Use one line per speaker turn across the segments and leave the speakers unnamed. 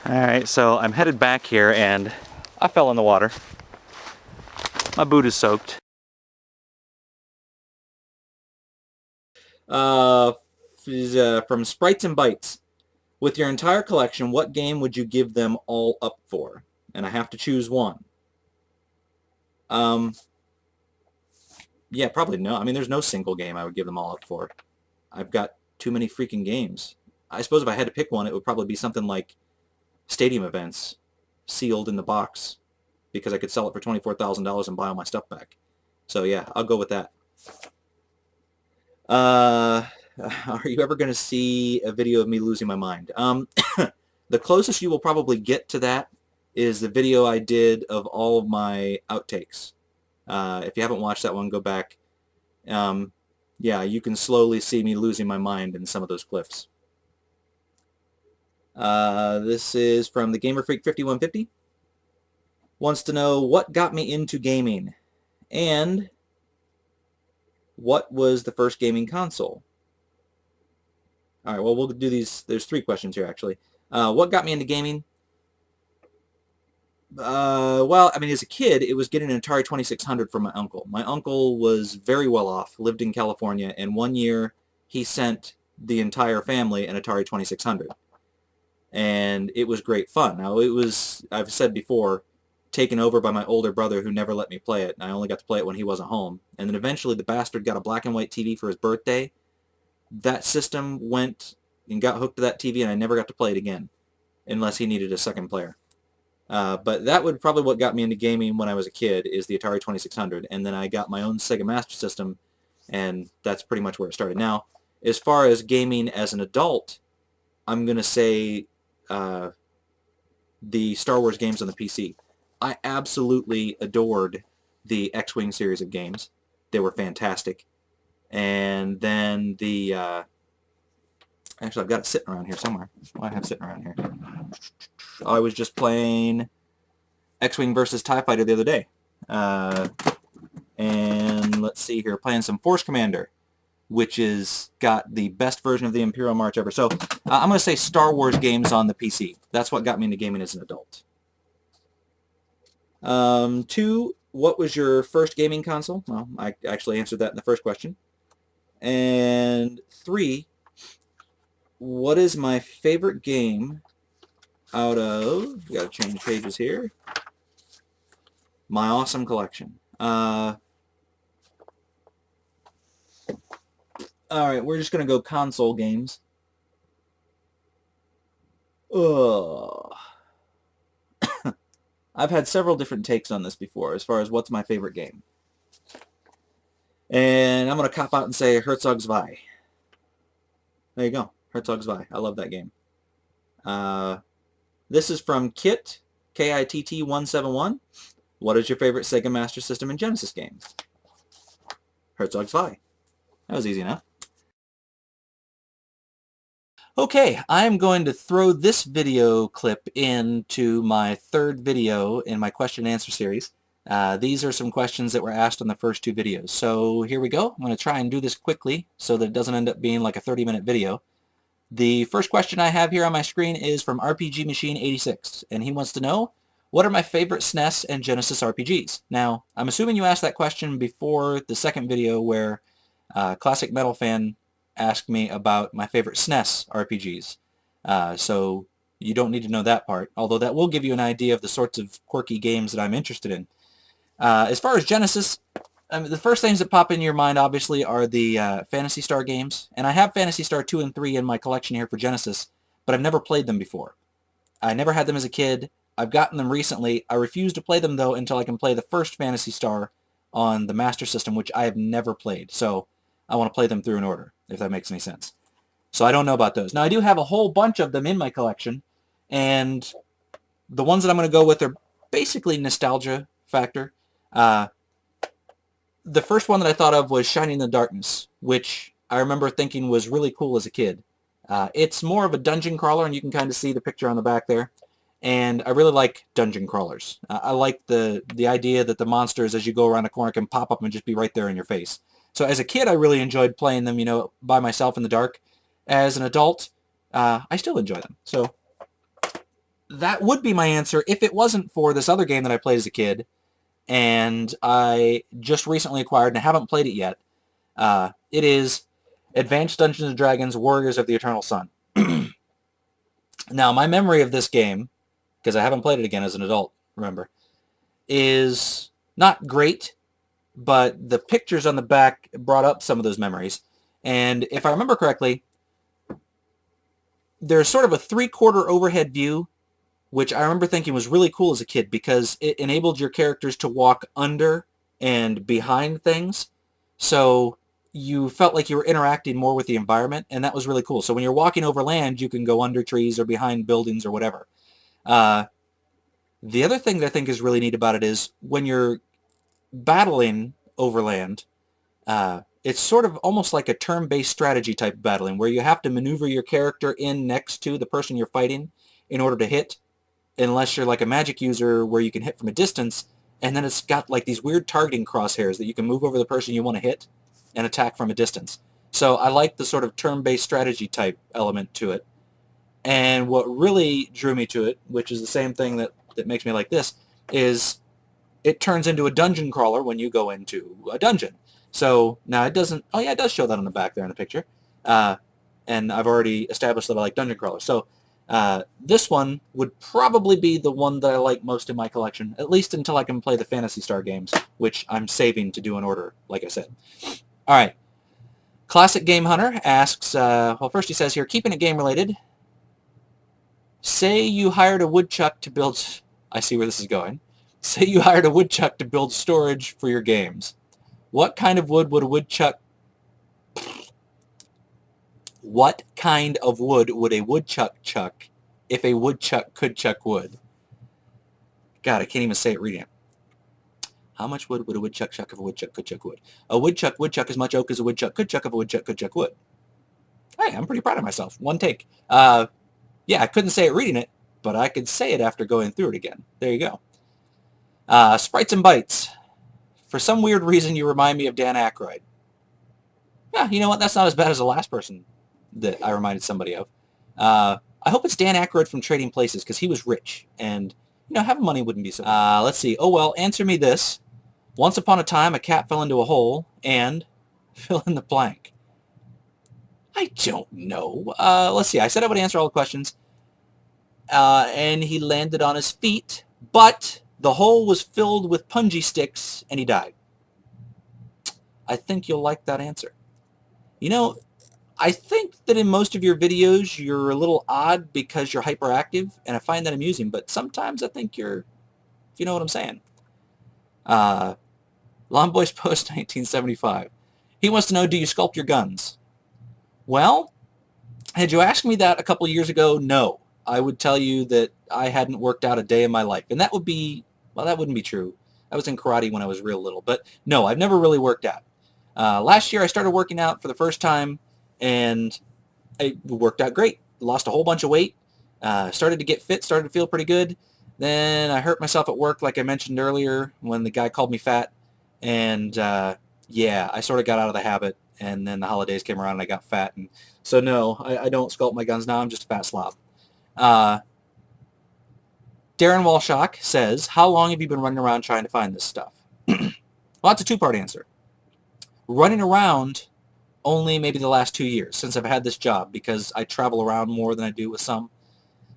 Alright, so I'm headed back here and I fell in the water. My boot is soaked. From Sprites and Bytes. With your entire collection, what game would you give them all up for? And I have to choose one. Yeah, probably no. I mean, there's no single game I would give them all up for. I've got too many freaking games. I suppose if I had to pick one, it would probably be something like Stadium Events, sealed in the box, because I could sell it for $24,000 and buy all my stuff back. So yeah, I'll go with that. Are you ever going to see a video of me losing my mind? The closest you will probably get to that is the video I did of all of my outtakes. If you haven't watched that one, go back. Yeah, you can slowly see me losing my mind in some of those clips. This is from the Gamer Freak 5150. Wants to know what got me into gaming and what was the first gaming console? All right, well, we'll do these. There's 3 questions here, actually. What got me into gaming? Well, I mean, as a kid, it was getting an Atari 2600 from my uncle. My uncle was very well off, lived in California, and one year he sent the entire family an Atari 2600. And it was great fun. Now, it was, I've said before, taken over by my older brother who never let me play it. And I only got to play it when he wasn't home. And then eventually the bastard got a black and white TV for his birthday. That system went and got hooked to that TV, and I never got to play it again unless he needed a second player. But that would probably what got me into gaming when I was a kid is the Atari 2600, and then I got my own Sega Master System, and that's pretty much where it started. Now, as far as gaming as an adult, I'm going to say the Star Wars games on the PC. I absolutely adored the X-Wing series of games. They were fantastic. And then the... actually, I've got it sitting around here somewhere. What do I have sitting around here? I was just playing X-Wing versus TIE Fighter the other day. And let's see here, playing some Force Commander, which is got the best version of the Imperial March ever. So I'm going to say Star Wars games on the PC. That's what got me into gaming as an adult. 2, what was your first gaming console? Well, I actually answered that in the first question. And 3, what is my favorite game out of, we got to change pages here, my awesome collection? Alright, we're just going to go console games. Ugh. I've had several different takes on this before as far as what's my favorite game. And I'm going to cop out and say Herzog Zwei. There you go. Herzog Zwei. I love that game. This is from Kit, K-I-T-T 171. What is your favorite Sega Master System and Genesis game? Herzog Zwei. That was easy enough. Okay, I'm going to throw this video clip into my 3rd video in my question and answer series. These are some questions that were asked on the first 2 videos. So here we go. I'm going to try and do this quickly so that it doesn't end up being like a 30-minute video. The first question I have here on my screen is from RPG Machine 86, and he wants to know, what are my favorite SNES and Genesis RPGs? Now, I'm assuming you asked that question before the second video where Classic Metal Fan asked me about my favorite SNES RPGs. So you don't need to know that part, although that will give you an idea of the sorts of quirky games that I'm interested in. As far as Genesis, the first things that pop in your mind, obviously, are the Phantasy Star games. And I have Phantasy Star 2 and 3 in my collection here for Genesis, but I've never played them before. I never had them as a kid. I've gotten them recently. I refuse to play them, though, until I can play the first Phantasy Star on the Master System, which I have never played. So I want to play them through in order, if that makes any sense. So I don't know about those. Now, I do have a whole bunch of them in my collection, and the ones that I'm going to go with are basically nostalgia factor. The first one that I thought of was Shining in the Darkness, which I remember thinking was really cool as a kid. It's more of a dungeon crawler, and you can kind of see the picture on the back there. And I really like dungeon crawlers. I like the idea that the monsters, as you go around a corner, can pop up and just be right there in your face. So as a kid, I really enjoyed playing them, you know, by myself in the dark. As an adult, I still enjoy them. So that would be my answer if it wasn't for this other game that I played as a kid, and I just recently acquired and I haven't played it yet. It is Advanced Dungeons & Dragons Warriors of the Eternal Sun. Now, my memory of this game, because I haven't played it again as an adult, remember, is not great, but the pictures on the back brought up some of those memories. And if I remember correctly, there's sort of a three-quarter overhead view, which I remember thinking was really cool as a kid because it enabled your characters to walk under and behind things. So you felt like you were interacting more with the environment, and that was really cool. So when you're walking over land, you can go under trees or behind buildings or whatever. The other thing that I think is really neat about it is when you're battling over land, it's sort of almost like a turn-based strategy type of battling where you have to maneuver your character in next to the person you're fighting in order to hit, unless you're like a magic user where you can hit from a distance, and then it's got like these weird targeting crosshairs that you can move over the person you want to hit and attack from a distance. So I like the sort of turn-based strategy type element to it. And what really drew me to it, which is the same thing that makes me like this, is it turns into a dungeon crawler when you go into a dungeon. So now it doesn't, oh yeah, it does show that on the back there in the picture. And I've already established that I like dungeon crawlers. So this one would probably be the one that I like most in my collection, at least until I can play the Phantasy Star games, which I'm saving to do in order, like I said. All right. Classic Game Hunter asks, well, first he says here, keeping it game related, say you hired a woodchuck to build, I see where this is going. Say you hired a woodchuck to build storage for your games. What kind of wood would a woodchuck chuck if a woodchuck could chuck wood? God, I can't even say it reading it. How much wood would a woodchuck chuck if a woodchuck could chuck wood? A woodchuck would chuck as much oak as a woodchuck could chuck if a woodchuck could chuck wood. Hey, I'm pretty proud of myself. One take. Yeah, I couldn't say it reading it, but I could say it after going through it again. There you go. Sprites and Bites. For some weird reason, you remind me of Dan Aykroyd. Yeah, you know what? That's not as bad as the last person that I reminded somebody of. I hope it's Dan Aykroyd from Trading Places, because he was rich, and, you know, having money wouldn't be so bad. Let's see. Oh, well, answer me this. Once upon a time, a cat fell into a hole, and fill in the blank. I don't know. Let's see. I said I would answer all the questions, and he landed on his feet, but the hole was filled with punji sticks, and he died. I think you'll like that answer. You know, I think that in most of your videos, you're a little odd because you're hyperactive, and I find that amusing, but sometimes I think you're, you know what I'm saying. Lawn Boys Post 1975. He wants to know, do you sculpt your guns? Well, had you asked me that a couple of years ago, no. I would tell you that I hadn't worked out a day in my life. And that would be, well, that wouldn't be true. I was in karate when I was real little. But no, I've never really worked out. Last year I started working out for the first time, and it worked out great. Lost a whole bunch of weight. Started to get fit, started to feel pretty good. Then I hurt myself at work, like I mentioned earlier, when the guy called me fat. And yeah, I sort of got out of the habit. And then the holidays came around and I got fat. And so no, I don't sculpt my guns now. I'm just a fat slob. Darren Walshock says, how long have you been running around trying to find this stuff? Well, that's a two-part answer. Running around only maybe the last 2 years since I've had this job, because I travel around more than I do with some.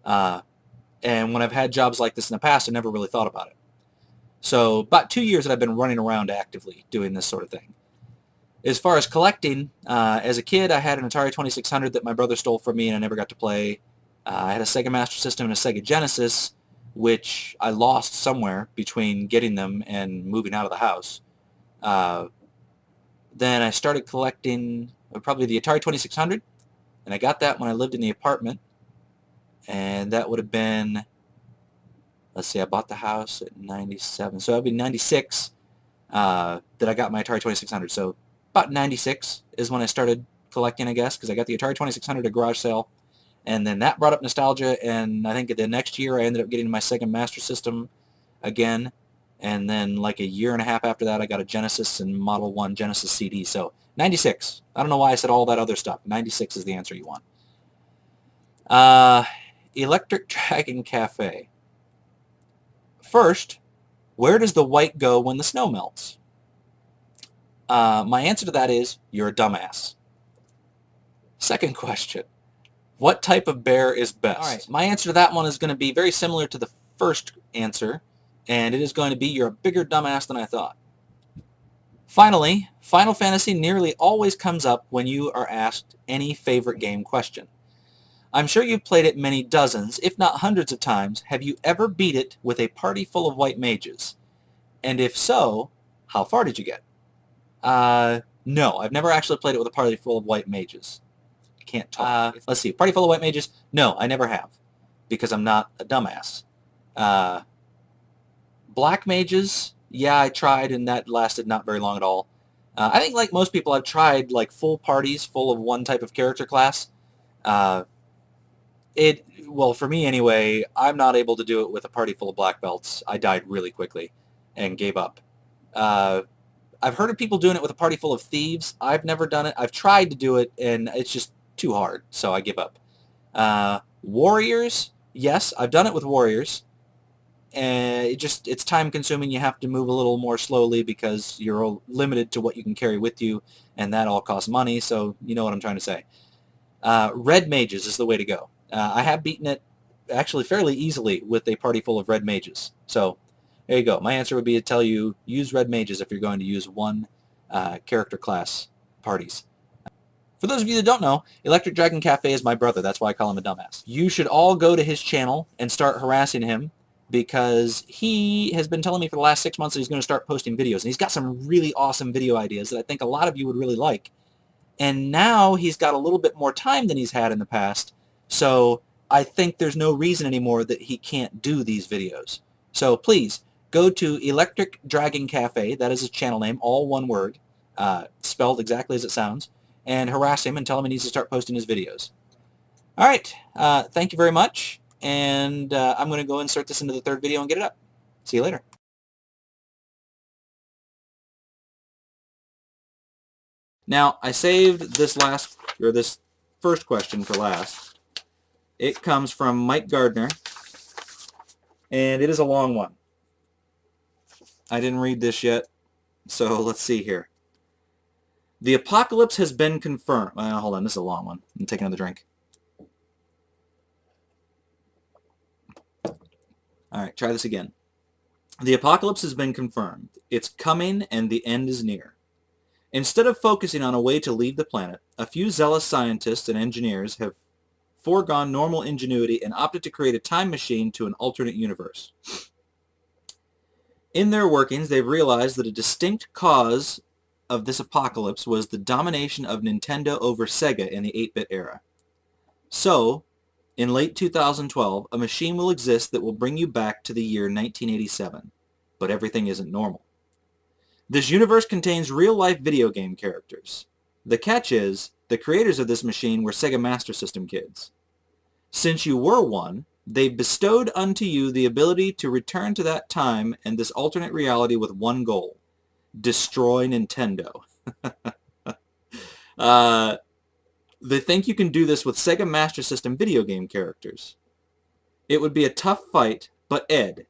And when I've had jobs like this in the past, I never really thought about it. So about 2 years that I've been running around actively doing this sort of thing. As far as collecting, as a kid, I had an Atari 2600 that my brother stole from me and I never got to play. I had a Sega Master System and a Sega Genesis, which I lost somewhere between getting them and moving out of the house. Then I started collecting probably the Atari 2600, and I got that when I lived in the apartment. And that would have been, let's see, I bought the house at 97, so that would be 96 that I got my Atari 2600. So about 96 is when I started collecting, I guess, because I got the Atari 2600 at a garage sale, and then that brought up nostalgia, and I think the next year I ended up getting my Sega Master System again, and then like a year and a half after that I got a Genesis and Model 1 Genesis CD. So 96. I don't know why I said all that other stuff. 96 is the answer you want. Electric Dragon Cafe. First, where does the white go when the snow melts? My answer to that is, you're a dumbass. Second question, what type of bear is best? All right, my answer to that one is going to be very similar to the first answer, and it is going to be, you're a bigger dumbass than I thought. Finally, Final Fantasy nearly always comes up when you are asked any favorite game question. I'm sure you've played it many dozens, if not hundreds of times. Have you ever beat it with a party full of white mages? And if so, how far did you get? No, I've never actually played it with a party full of white mages. Can't talk. Let's see, party full of white mages? No, I never have, because I'm not a dumbass. Black mages? Yeah, I tried, and that lasted not very long at all. I think, like most people, I've tried like full parties full of one type of character class. Well, for me anyway, I'm not able to do it with a party full of black belts. I died really quickly and gave up. I've heard of people doing it with a party full of thieves. I've never done it. I've tried to do it, and it's just too hard, so I give up. Warriors? Yes, I've done it with warriors. And it's time consuming. You have to move a little more slowly because you're limited to what you can carry with you, and that all costs money, so you know what I'm trying to say. Red mages is the way to go. I have beaten it actually fairly easily with a party full of red mages. So there you go. My answer would be to tell you, use red mages if you're going to use one character class parties. For those of you that don't know, Electric Dragon Cafe is my brother. That's why I call him a dumbass. You should all go to his channel and start harassing him, because he has been telling me for the last 6 months that he's going to start posting videos. And he's got some really awesome video ideas that I think a lot of you would really like. And now he's got a little bit more time than he's had in the past, so I think there's no reason anymore that he can't do these videos. So please, go to Electric Dragon Cafe, that is his channel name, all one word, spelled exactly as it sounds, and harass him and tell him he needs to start posting his videos. Alright, thank you very much, and I'm going to go insert this into the third video and get it up. See you later. Now, I saved this first question for last. It comes from MikGartner, and it is a long one. I didn't read this yet, so let's see here. The apocalypse has been confirmed. Hold on, this is a long one. I'm taking another drink. Alright, try this again. The apocalypse has been confirmed. It's coming, and the end is near. Instead of focusing on a way to leave the planet, a few zealous scientists and engineers have foregone normal ingenuity and opted to create a time machine to an alternate universe. In their workings, they've realized that a distinct cause of this apocalypse was the domination of Nintendo over Sega in the 8-bit era. So, in late 2012, a machine will exist that will bring you back to the year 1987, but everything isn't normal. This universe contains real-life video game characters. The catch is, the creators of this machine were Sega Master System kids. Since you were one, they bestowed unto you the ability to return to that time and this alternate reality with one goal: destroy Nintendo. They think you can do this with Sega Master System video game characters. It would be a tough fight, but Ed,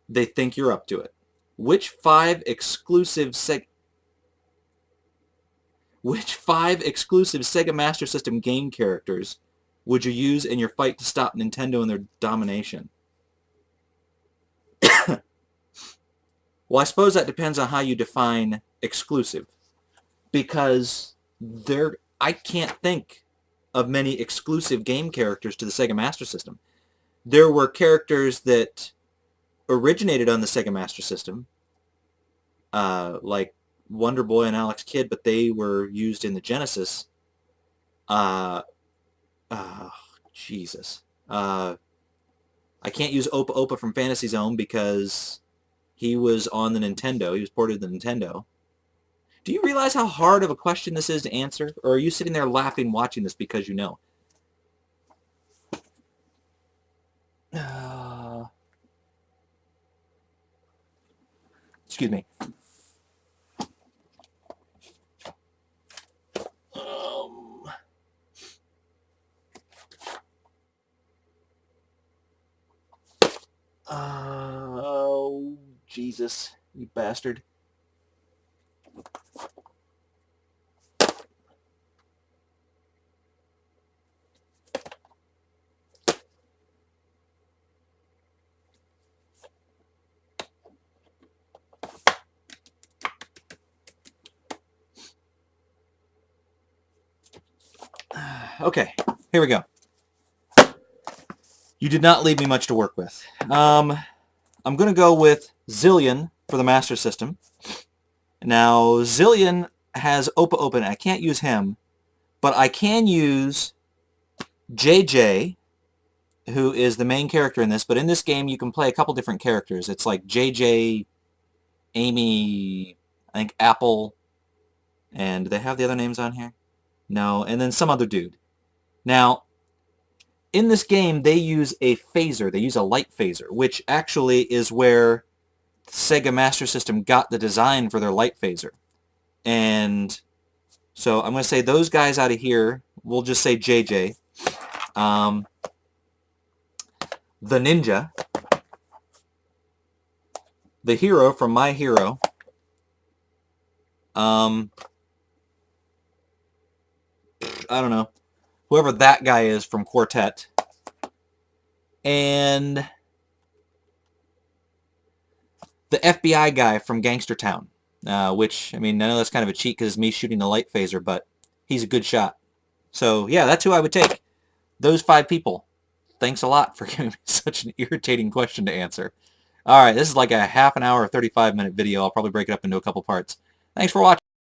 they think you're up to it. Which five exclusive Sega Master System game characters would you use in your fight to stop Nintendo and their domination? Well, I suppose that depends on how you define exclusive, because I can't think of many exclusive game characters to the Sega Master System. There were characters that originated on the Sega Master System, like Wonder Boy and Alex Kidd, but they were used in the Genesis. Jesus. I can't use Opa Opa from Fantasy Zone because he was on the Nintendo. He was ported to the Nintendo. Do you realize how hard of a question this is to answer? Or are you sitting there laughing watching this because you know? Excuse me. Oh, Jesus, you bastard. Okay, here we go. You did not leave me much to work with. I'm going to go with Zillion for the Master System. Now, Zillion has Opa Open. I can't use him, but I can use JJ, who is the main character in this. But in this game, you can play a couple different characters. It's like JJ, Amy, I think Apple, and do they have the other names on here? No, and then some other dude. Now, in this game, they use a phaser. They use a light phaser, which actually is where Sega Master System got the design for their light phaser. And so I'm going to say those guys out of here, we'll just say JJ. The Ninja. The Hero from My Hero. I don't know. Whoever that guy is from Quartet. And the FBI guy from Gangster Town. Which, I mean, I know that's kind of a cheat because it's me shooting the light phaser, but he's a good shot. So, yeah, that's who I would take. Those 5 people. Thanks a lot for giving me such an irritating question to answer. All right, this is like a half an hour or 35-minute video. I'll probably break it up into a couple parts. Thanks for watching.